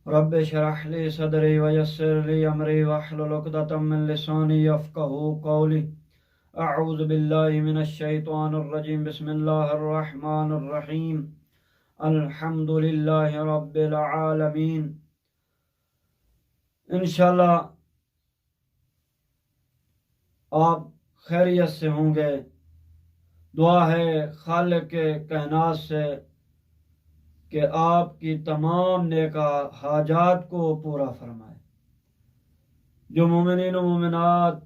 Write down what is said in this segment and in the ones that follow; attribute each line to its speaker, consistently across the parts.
Speaker 1: رب اشرح لي صدري ويسر لي أمري واحلل عقدة من لساني يفقهوا قولي. أعوذ بالله من الشيطان الرجيم. بسم الله الرحمن الرحيم. الحمد لله رب العالمين. انشاءاللہ آپ خیریت سے ہوں گے. دعا ہے خالق کائنات سے کہ آپ کی تمام نیک حاجات کو پورا فرمائے. جو مومنین و مومنات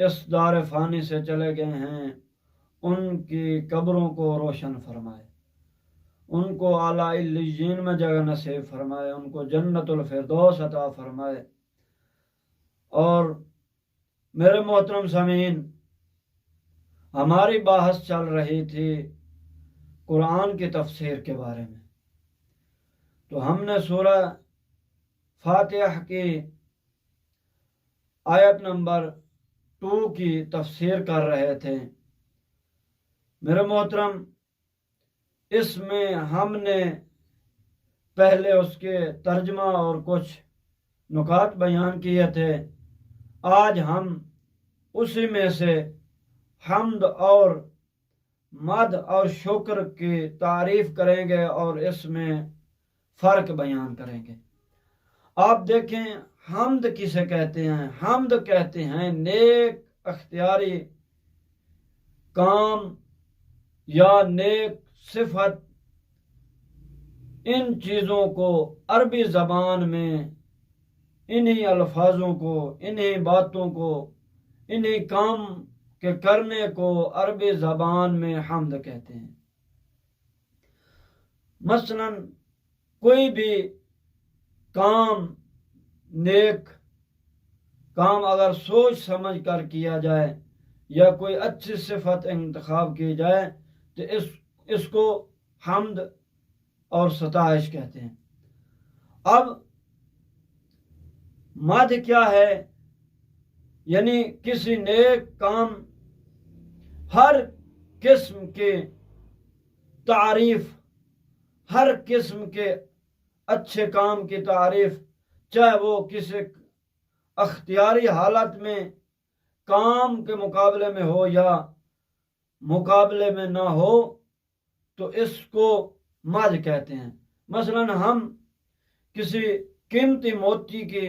Speaker 1: اس دار فانی سے چلے گئے ہیں ان کی قبروں کو روشن فرمائے، ان کو اعلیٰ علیین میں جگہ نصیب فرمائے، ان کو جنت الفردوس عطا فرمائے. اور میرے محترم سامعین، ہماری بحث چل رہی تھی قرآن کی تفسیر کے بارے میں. تو ہم نے سورہ فاتحہ کی آیت نمبر 2 کی تفسیر کر رہے تھے. میرے محترم، اس میں ہم نے پہلے اس کے ترجمہ اور کچھ نکات بیان کیے تھے. آج ہم اسی میں سے حمد اور مد اور شکر کی تعریف کریں گے اور اس میں فرق بیان کریں گے. آپ دیکھیں حمد کسے کہتے ہیں؟ حمد کہتے ہیں نیک اختیاری کام یا نیک صفت. ان چیزوں کو عربی زبان میں انہی الفاظوں کو، انہی باتوں کو، انہی کام کے کرنے کو عربی زبان میں حمد کہتے ہیں. مثلا کوئی بھی کام، نیک کام اگر سوچ سمجھ کر کیا جائے یا کوئی اچھی صفت انتخاب کی جائے تو اس کو حمد اور ستائش کہتے ہیں. اب مدح کیا ہے؟ یعنی کسی نیک کام، ہر قسم کے تعریف، ہر قسم کے اچھے کام کی تعریف، چاہے وہ کسی اختیاری حالت میں کام کے مقابلے میں ہو یا مقابلے میں نہ ہو، تو اس کو مدح کہتے ہیں. مثلا ہم کسی قیمتی موتی کی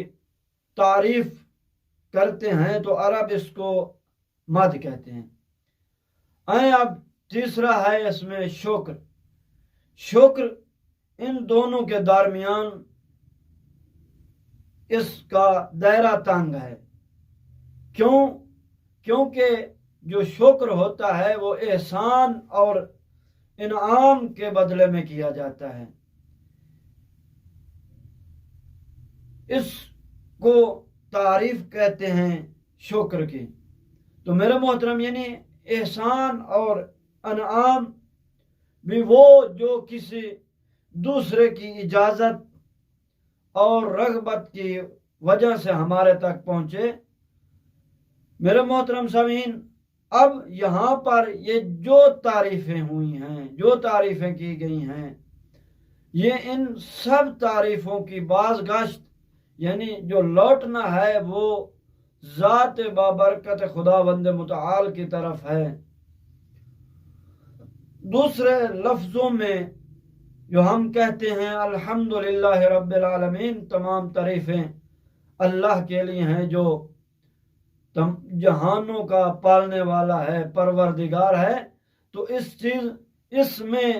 Speaker 1: تعریف کرتے ہیں تو عرب اس کو مدح کہتے ہیں. اب تیسرا ہے اس میں شکر. شکر ان دونوں کے درمیان اس کا دائرہ تنگ ہے. کیونکہ جو شکر ہوتا ہے وہ احسان اور انعام کے بدلے میں کیا جاتا ہے. اس کو تعریف کہتے ہیں شکر کی. تو میرے محترم، یعنی احسان اور انعام بھی وہ جو کسی دوسرے کی اجازت اور رغبت کی وجہ سے ہمارے تک پہنچے. میرے محترم سامعین، اب یہاں پر یہ جو تعریفیں ہوئی ہیں، جو تعریفیں کی گئی ہیں، یہ ان سب تعریفوں کی بازگشت یعنی جو لوٹنا ہے وہ ذات بابرکت خداوند متعال کی طرف ہے. دوسرے لفظوں میں جو ہم کہتے ہیں الحمدللہ رب العالمین، تمام تعریفیں اللہ کے لیے ہیں جو جہانوں کا پالنے والا ہے، پروردگار ہے. تو اس میں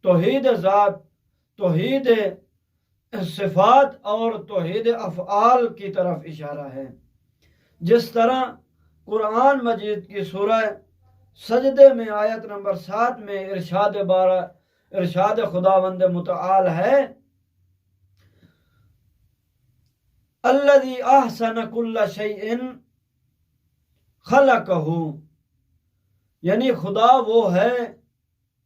Speaker 1: توحید ذات، توحید صفات اور توحید افعال کی طرف اشارہ ہے. جس طرح قرآن مجید کی سورہ سجدے میں آیت نمبر 7 میں ارشاد خداوند متعال ہے، الذی احسن کل شیء خلقہ، یعنی خدا وہ ہے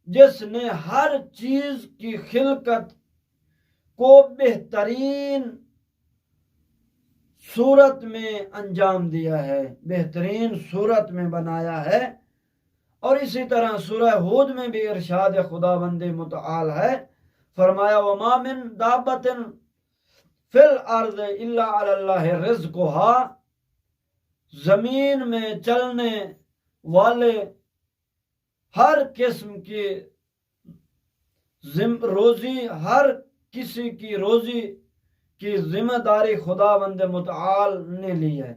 Speaker 1: جس نے ہر چیز کی خلقت کو بہترین صورت میں انجام دیا ہے، بہترین صورت میں بنایا ہے. اور اسی طرح سورہ ہود میں بھی ارشاد خداوند متعال ہے، فرمایا وما من دابت فی الارض الا علی اللہ رزقھا، زمین میں چلنے والے ہر قسم کی روزی، ہر کسی کی روزی کی ذمہ داری خداوند متعال نے لی ہے۔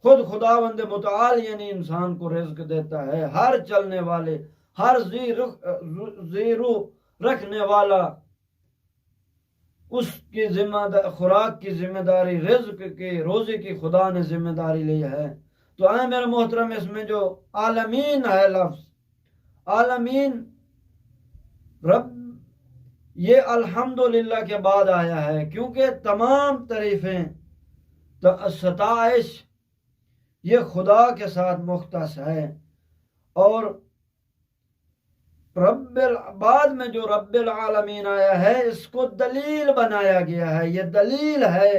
Speaker 1: خود خداوند متعال یعنی انسان کو رزق دیتا ہے، ہر چلنے والے، ہر ذی روح رکھنے والا، اس کی خوراک کی ذمہ داری، رزق کی، روزی کی خدا نے ذمہ داری لی ہے۔ تو اے میرے محترم، اس میں جو عالمین ہے لفظ، عالمین رب، یہ الحمدللہ کے بعد آیا ہے، کیونکہ تمام تعریفیں، ستائش یہ خدا کے ساتھ مختص ہے۔ اور بعد میں جو رب العالمین آیا ہے، اس کو دلیل بنایا گیا ہے۔ یہ دلیل ہے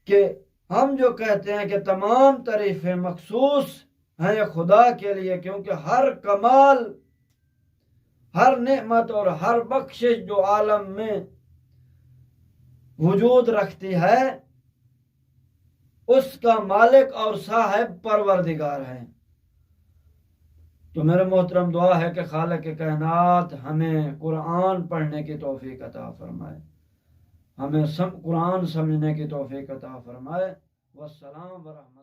Speaker 1: کہ ہم جو کہتے ہیں کہ تمام تعریفیں مخصوص ہیں خدا کے لیے، کیونکہ ہر کمال، ہر نعمت اور ہر بخشش جو عالم میں وجود رکھتی ہے، اس کا مالک اور صاحب پروردگار ہے۔ تو میرے محترم، دعا ہے کہ خالق کائنات ہمیں قرآن پڑھنے کی توفیق عطا فرمائے، ہمیں قرآن سمجھنے کی توفیق عطا فرمائے۔ والسلام ورحمۃ